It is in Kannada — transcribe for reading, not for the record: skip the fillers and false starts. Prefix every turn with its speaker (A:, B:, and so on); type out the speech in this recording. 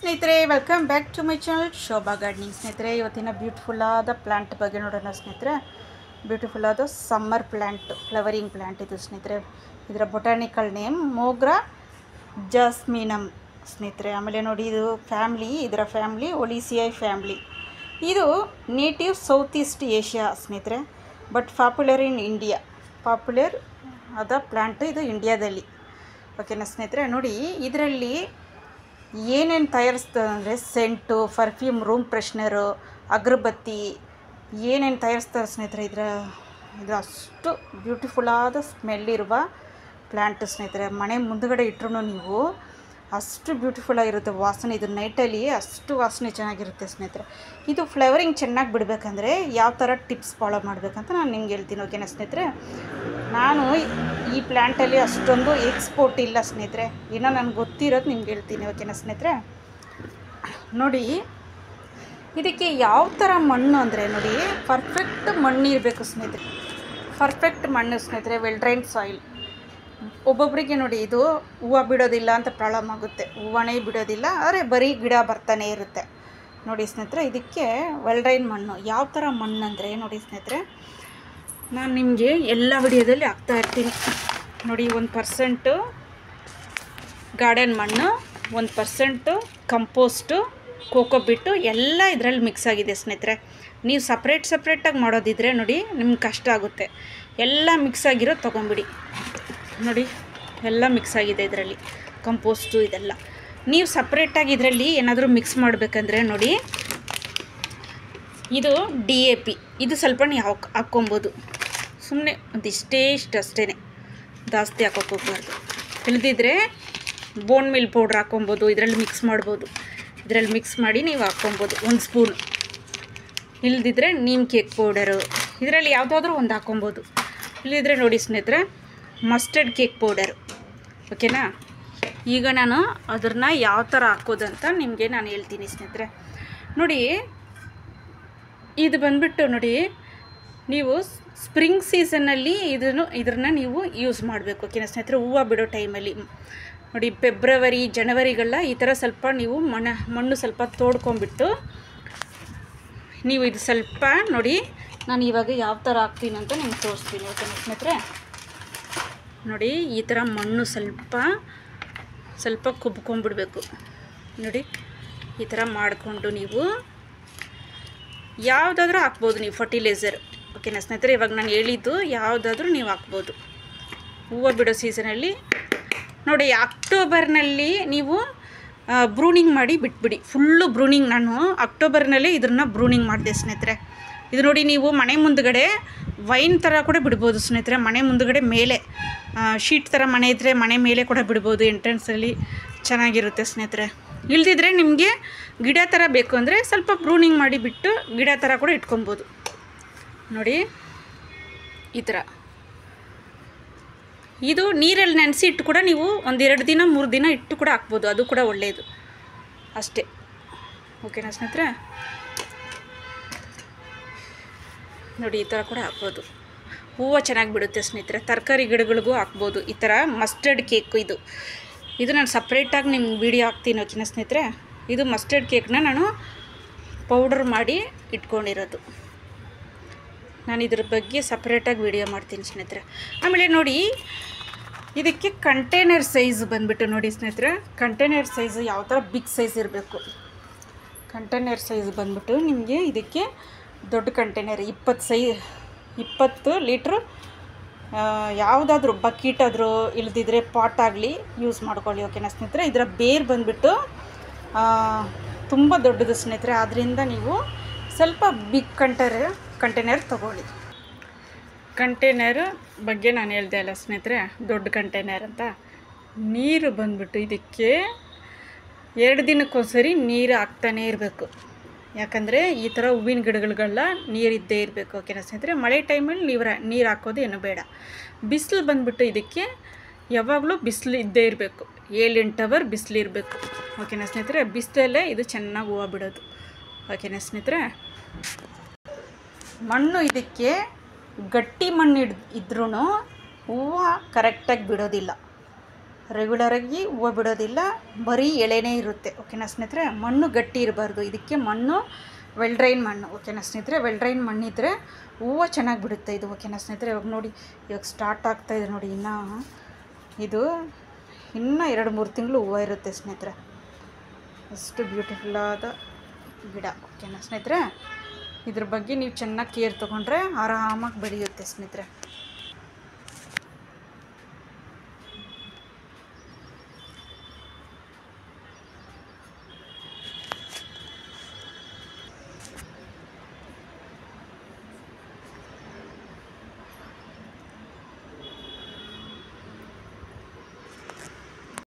A: ಸ್ನೇಹಿತರೆ welcome back to my channel Shobha gardening. ಸ್ನೇಹಿತರೆ ಇವತ್ತಿನ ಬ್ಯೂಟಿಫುಲ್ ಆದ ಪ್ಲಾಂಟ್ ಬಗ್ಗೆ ನೋಡೋಣ ಸ್ನೇಹಿತರೆ. ಬ್ಯೂಟಿಫುಲ್ ಆದ ಸಮ್ಮರ್ ಪ್ಲಾಂಟ್, ಫ್ಲವರಿಂಗ್ ಪ್ಲಾಂಟ್ ಇದು ಸ್ನೇಹಿತರೆ. ಇದರ ಬೊಟಾನಿಕಲ್ ನೇಮ್ ಮೋಗ್ರಾ ಜಾಸ್ಮಿನಮ್ ಸ್ನೇಹಿತರೆ. ಆಮೇಲೆ ನೋಡಿ ಇದು ಫ್ಯಾಮ್ಲಿ, ಇದರ ಫ್ಯಾಮ್ಲಿ ಒಲಿಸಿಯಾಯಿ ಫ್ಯಾಮ್ಲಿ. ಇದು ನೇಟಿವ್ ಸೌತ್ ಈಸ್ಟ್ ಏಷ್ಯಾ ಸ್ನೇಹಿತರೆ, but popular in India. Popular ಆದ ಪ್ಲಾಂಟ್ ಇದು ಇಂಡಿಯಾದಲ್ಲಿ. ಓಕೆನಾ ಸ್ನೇಹಿತರೆ. ನೋಡಿ ಇದರಲ್ಲಿ ಏನೇನು ತಯಾರಿಸ್ತದೆ ಅಂದರೆ ಸೆಂಟು, ಪರ್ಫ್ಯೂಮ್, ರೂಮ್ ಫ್ರೆಶ್ನರು, ಅಗರಬತ್ತಿ ಏನೇನು ತಯಾರಿಸ್ತಾರೆ ಸ್ನೇಹಿತರೆ. ಇದು ಅಷ್ಟು ಬ್ಯೂಟಿಫುಲ್ಲಾದ ಸ್ಮೆಲ್ ಇರುವ ಪ್ಲ್ಯಾಂಟ್ ಸ್ನೇಹಿತರೆ. ಮನೆ ಮುಂದುಗಡೆ ಇಟ್ಟರು ನೀವು ಅಷ್ಟು ಬ್ಯೂಟಿಫುಲ್ಲಾಗಿರುತ್ತೆ ವಾಸನೆ. ಇದು ನೈಟಲ್ಲಿ ಅಷ್ಟು ವಾಸನೆ ಚೆನ್ನಾಗಿರುತ್ತೆ ಸ್ನೇಹಿತರೆ. ಇದು ಫ್ಲೇವರಿಂಗ್ ಚೆನ್ನಾಗಿ ಬಿಡಬೇಕಂದ್ರೆ ಯಾವ ಥರ ಟಿಪ್ಸ್ ಫಾಲೋ ಮಾಡಬೇಕಂತ ನಾನು ನಿಮ್ಗೆ ಹೇಳ್ತೀನಿ. ಓಕೆನಾ ಸ್ನೇಹಿತರೆ. ನಾನು ಈ ಪ್ಲ್ಯಾಂಟಲ್ಲಿ ಅಷ್ಟೊಂದು ಎಕ್ಸ್ಪೋರ್ಟ್ ಇಲ್ಲ ಸ್ನೇಹಿತರೆ, ಏನೋ ನನಗೆ ಗೊತ್ತಿರೋದು ನಿಮ್ಗೆ ಹೇಳ್ತೀನಿ. ಓಕೆನಾ ಸ್ನೇಹಿತರೆ. ನೋಡಿ ಇದಕ್ಕೆ ಯಾವ ಥರ ಮಣ್ಣು ಅಂದರೆ ನೋಡಿ ಪರ್ಫೆಕ್ಟ್ ಮಣ್ಣು ಇರಬೇಕು ಸ್ನೇಹಿತರೆ. ಪರ್ಫೆಕ್ಟ್ ಮಣ್ಣು ಸ್ನೇಹಿತರೆ, ವೆಲ್ ಡ್ರೈನ್ಡ್ ಸಾಯಿಲ್. ಒಬ್ಬೊಬ್ಬರಿಗೆ ನೋಡಿ ಇದು ಹೂವು ಬಿಡೋದಿಲ್ಲ ಅಂತ ಪ್ರಾಬ್ಲಮ್ ಆಗುತ್ತೆ, ಹೂವನೇ ಬಿಡೋದಿಲ್ಲ, ಆದರೆ ಬರೀ ಗಿಡ ಬರ್ತಾನೆ ಇರುತ್ತೆ. ನೋಡಿ ಸ್ನೇಹಿತರೆ, ಇದಕ್ಕೆ ವೆಲ್ ಡ್ರೈನ್ ಮಣ್ಣು. ಯಾವ ಥರ ಮಣ್ಣು ಅಂದರೆ ನೋಡಿ ಸ್ನೇಹಿತರೆ, ನಾನು ನಿಮಗೆ ಎಲ್ಲ ವಿಡಿಯೋದಲ್ಲಿ ಹಾಕ್ತಾ ಇರ್ತೀನಿ ನೋಡಿ. 1% ಗಾರ್ಡನ್ ಮಣ್ಣು, 1% ಕಂಪೋಸ್ಟು, ಕೋಕೋಬಿಟ್ಟು ಎಲ್ಲ ಇದರಲ್ಲಿ ಮಿಕ್ಸ್ ಆಗಿದೆ ಸ್ನೇಹಿತರೆ. ನೀವು ಸಪ್ರೇಟಾಗಿ ಮಾಡೋದಿದ್ರೆ ನೋಡಿ ನಿಮ್ಗೆ ಕಷ್ಟ ಆಗುತ್ತೆ. ಎಲ್ಲ ಮಿಕ್ಸ್ ಆಗಿರೋ ತೊಗೊಂಬಿಡಿ. ನೋಡಿ ಎಲ್ಲ ಮಿಕ್ಸ್ ಆಗಿದೆ ಇದರಲ್ಲಿ, ಕಂಪೋಸ್ಟು ಇದೆಲ್ಲ. ನೀವು ಸಪ್ರೇಟಾಗಿ ಇದರಲ್ಲಿ ಏನಾದರೂ ಮಿಕ್ಸ್ ಮಾಡಬೇಕಂದ್ರೆ ನೋಡಿ ಇದು DAP, ಇದು ಸ್ವಲ್ಪ ನೀವು ಹಾಕ್ಕೊಬೋದು. ಸುಮ್ಮನೆ ಒಂದಿಷ್ಟೇ ಅಷ್ಟೇ, ಜಾಸ್ತಿ ಹಾಕೋಕೆ ಹೋಗ್ಬಾರ್ದು. ಇಲ್ದಿದ್ರೆ ಬೋನ್ ಮಿಲ್ ಪೌಡ್ರ್ ಹಾಕ್ಕೊಬೋದು, ಇದರಲ್ಲಿ ಮಿಕ್ಸ್ ಮಾಡ್ಬೋದು. ಇದರಲ್ಲಿ ಮಿಕ್ಸ್ ಮಾಡಿ ನೀವು ಹಾಕ್ಕೊಬೋದು 1 ಸ್ಪೂನ್. ಇಲ್ದಿದ್ರೆ ನೀಮ್ ಕೇಕ್ ಪೌಡರು, ಇದರಲ್ಲಿ ಯಾವುದಾದ್ರೂ ಒಂದು ಹಾಕ್ಕೊಬೋದು. ಇಲ್ಲಿದ್ರೆ ನೋಡಿ ಸ್ನೇಹಿತರೆ ಮಸ್ಟರ್ಡ್ ಕೇಕ್ ಪೌಡರು. ಓಕೆನಾ. ಈಗ ನಾನು ಅದನ್ನು ಯಾವ ಥರ ಹಾಕೋದಂತ ನಿಮಗೆ ನಾನು ಹೇಳ್ತೀನಿ ಸ್ನೇಹಿತರೆ. ನೋಡಿ ಇದು ಬಂದುಬಿಟ್ಟು ನೋಡಿ ನೀವು ಸ್ಪ್ರಿಂಗ್ ಸೀಸನ್ನಲ್ಲಿ ಇದನ್ನು ನೀವು ಯೂಸ್ ಮಾಡಬೇಕು. ಓಕೆನಾ ಸ್ನೇಹಿತರೆ. ಹೂವು ಬಿಡೋ ಟೈಮಲ್ಲಿ ನೋಡಿ ಫೆಬ್ರವರಿ, ಜನವರಿಗೆಲ್ಲ ಈ ಥರ ಸ್ವಲ್ಪ ನೀವು ಮಣ್ಣು ಸ್ವಲ್ಪ ತೋಡ್ಕೊಂಬಿಟ್ಟು ನೀವು ಇದು ಸ್ವಲ್ಪ ನೋಡಿ ನಾನು ಇವಾಗ ಯಾವ ಥರ ಹಾಕ್ತೀನಿ ಅಂತ ನಿಮ್ಗೆ ತೋರಿಸ್ತೀನಿ. ಓಕೆನಾ ಸ್ನೇಹಿತರೆ. ನೋಡಿ ಈ ಥರ ಮಣ್ಣು ಸ್ವಲ್ಪ ಕುಬ್ಕೊಂಡ್ಬಿಡ್ಬೇಕು ನೋಡಿ. ಈ ಥರ ಮಾಡಿಕೊಂಡು ನೀವು ಯಾವುದಾದ್ರೂ ಹಾಕ್ಬೋದು, ನೀವು ಫರ್ಟಿಲೈಸರ್. ಓಕೆನಾ ಸ್ನೇಹಿತರೆ. ಇವಾಗ ನಾನು ಹೇಳಿದ್ದು ಯಾವುದಾದ್ರೂ ನೀವು ಹಾಕ್ಬೋದು ಹೂವು ಬಿಡೋ ಸೀಸನಲ್ಲಿ. ನೋಡಿ ಅಕ್ಟೋಬರ್ನಲ್ಲಿ ನೀವು ಬ್ರೂನಿಂಗ್ ಮಾಡಿ ಬಿಟ್ಬಿಡಿ. ಫುಲ್ಲು ಬ್ರೂನಿಂಗ್. ನಾನು ಅಕ್ಟೋಬರ್ನಲ್ಲೇ ಇದನ್ನು ಬ್ರೂನಿಂಗ್ ಮಾಡಿದೆ ಸ್ನೇಹಿತರೆ. ಇದು ನೋಡಿ ನೀವು ಮನೆ ಮುಂದುಗಡೆ ವೈನ್ ಥರ ಕೂಡ ಬಿಡ್ಬೋದು ಸ್ನೇಹಿತರೆ. ಮನೆ ಮುಂದುಗಡೆ ಮೇಲೆ ಶೀಟ್ ಥರ ಮನೆ ಇದ್ದರೆ ಮನೆ ಮೇಲೆ ಕೂಡ ಬಿಡ್ಬೋದು, ಎಂಟ್ರೆನ್ಸಲ್ಲಿ ಚೆನ್ನಾಗಿರುತ್ತೆ ಸ್ನೇಹಿತರೆ. ಇಲ್ದಿದ್ರೆ ನಿಮಗೆ ಗಿಡ ಥರ ಬೇಕು ಅಂದರೆ ಸ್ವಲ್ಪ ಬ್ರೂನಿಂಗ್ ಮಾಡಿ ಬಿಟ್ಟು ಗಿಡ ಥರ ಕೂಡ ಇಟ್ಕೊಬೋದು. ನೋಡಿ ಈ ಥರ ಇದು ನೀರಲ್ಲಿ ನೆನೆಸಿ ಇಟ್ಟು ಕೂಡ ನೀವು 1-2 ದಿನ 3 ದಿನ ಇಟ್ಟು ಕೂಡ ಹಾಕ್ಬೋದು, ಅದು ಕೂಡ ಒಳ್ಳೆಯದು ಅಷ್ಟೇ. ಓಕೆನಾ ಸ್ನೇಹಿತರೆ. ನೋಡಿ ಈ ಥರ ಕೂಡ ಹಾಕ್ಬೋದು, ಹೂವು ಚೆನ್ನಾಗಿ ಬಿಡುತ್ತೆ ಸ್ನೇಹಿತರೆ. ತರಕಾರಿ ಗಿಡಗಳಿಗೂ ಹಾಕ್ಬೋದು. ಈ ಥರ ಮಸ್ಟರ್ಡ್ ಕೇಕು ಇದು ನಾನು ಸಪ್ರೇಟಾಗಿ ನಿಮ್ಗೆ ವೀಡಿಯೋ ಹಾಕ್ತೀನಿ. ಓಕೆನಾ ಸ್ನೇಹಿತರೆ. ಇದು ಮಸ್ಟರ್ಡ್ ಕೇಕ್ನ ನಾನು ಪೌಡರ್ ಮಾಡಿ ಇಟ್ಕೊಂಡಿರೋದು. ನಾನು ಇದ್ರ ಬಗ್ಗೆ ಸಪ್ರೇಟಾಗಿ ವೀಡಿಯೋ ಮಾಡ್ತೀನಿ ಸ್ನೇಹಿತರೆ. ಆಮೇಲೆ ನೋಡಿ ಇದಕ್ಕೆ ಕಂಟೈನರ್ ಸೈಜ್ ಬಂದುಬಿಟ್ಟು ನೋಡಿ ಸ್ನೇಹಿತರೆ, ಕಂಟೈನರ್ ಸೈಜು ಯಾವ ಥರ ಬಿಗ್ ಸೈಜ್ ಇರಬೇಕು. ಕಂಟೈನರ್ ಸೈಜ್ ಬಂದುಬಿಟ್ಟು ನಿಮಗೆ ಇದಕ್ಕೆ ದೊಡ್ಡ ಕಂಟೈನರ್ 20 ಲೀಟ್ರು ಯಾವುದಾದ್ರೂ ಬಕೀಟ್ ಆದರೂ ಇಲ್ದಿದ್ರೆ ಪಾಟ್ ಆಗಲಿ ಯೂಸ್ ಮಾಡ್ಕೊಳ್ಳಿ. ಓಕೆನಾ ಸ್ನೇಹಿತರೆ. ಇದರ ಬೇರ್ ಬಂದುಬಿಟ್ಟು ತುಂಬ ದೊಡ್ಡದು ಸ್ನೇಹಿತರೆ, ಆದ್ದರಿಂದ ನೀವು ಸ್ವಲ್ಪ ಬಿಗ್ ಕಂಟೈನರ್ ತೊಗೊಳ್ಳಿ. ಕಂಟೈನರ್ ಬಗ್ಗೆ ನಾನು ಹೇಳ್ದೆ ಅಲ್ಲ ಸ್ನೇಹಿತರೆ, ದೊಡ್ಡ ಕಂಟೈನರ್ ಅಂತ. ನೀರು ಬಂದುಬಿಟ್ಟು ಇದಕ್ಕೆ 2 ದಿನಕ್ಕೊಂದ್ಸರಿ ನೀರು ಹಾಕ್ತಾನೇ ಇರಬೇಕು. ಯಾಕಂದರೆ ಈ ಥರ ಹೂವಿನ ಗಿಡಗಳಿಗೆಲ್ಲ ನೀರಿದ್ದೇ ಇರಬೇಕು. ಓಕೆನಾ ಸ್ನೇಹಿತರೆ. ಮಳೆ ಟೈಮಲ್ಲಿ ನೀರು ಹಾಕೋದು ಏನು ಬೇಡ. ಬಿಸಿಲು ಬಂದುಬಿಟ್ಟು ಇದಕ್ಕೆ ಯಾವಾಗಲೂ ಬಿಸಿಲು ಇದ್ದೇ ಇರಬೇಕು, 7-8 ಅವರ್ ಬಿಸಿಲು ಇರಬೇಕು. ಓಕೆನಾ ಸ್ನೇಹಿತರೆ. ಬಿಸಿಲಲ್ಲೇ ಇದು ಚೆನ್ನಾಗಿ ಹೂವು ಬಿಡೋದು. ಓಕೆನಾ ಸ್ನೇಹಿತರೆ. ಮಣ್ಣು ಇದಕ್ಕೆ ಗಟ್ಟಿ ಮಣ್ಣು ಇದ್ರೂ ಹೂವು ಕರೆಕ್ಟಾಗಿ ಬಿಡೋದಿಲ್ಲ. ರೆಗ್ಯುಲರಾಗಿ ಹೂವು ಬಿಡೋದಿಲ್ಲ, ಬರೀ ಎಳೆನೇ ಇರುತ್ತೆ. ಓಕೆನಾ ಸ್ನೇಹಿತರೆ, ಮಣ್ಣು ಗಟ್ಟಿ ಇರಬಾರ್ದು. ಇದಕ್ಕೆ ಮಣ್ಣು ವೆಲ್ಡ್ರೈನ್ ಮಣ್ಣು. ಓಕೆನಾ ಸ್ನೇಹಿತರೆ, ವೆಲ್ಡ್ರೈನ್ ಮಣ್ಣಿದ್ರೆ ಹೂವು ಚೆನ್ನಾಗಿ ಬಿಡುತ್ತೆ ಇದು. ಓಕೆನಾ ಸ್ನೇಹಿತರೆ, ಇವಾಗ ನೋಡಿ, ಇವಾಗ ಸ್ಟಾರ್ಟ್ ಆಗ್ತಾಯಿದೆ ನೋಡಿ. ಇದು ಇನ್ನೂ 2-3 ತಿಂಗಳು ಹೂವು ಇರುತ್ತೆ ಸ್ನೇಹಿತರೆ. ಅಷ್ಟು ಬ್ಯೂಟಿಫುಲ್ಲಾದ ಗಿಡ. ಓಕೆನಾ ಸ್ನೇಹಿತರೆ, ಇದ್ರ ಬಗ್ಗೆ ನೀವು ಚೆನ್ನಾಗಿ ಕೇರ್ ತೊಗೊಂಡ್ರೆ ಆರಾಮಾಗಿ ಬೆಳೆಯುತ್ತೆ ಸ್ನೇಹಿತರೆ.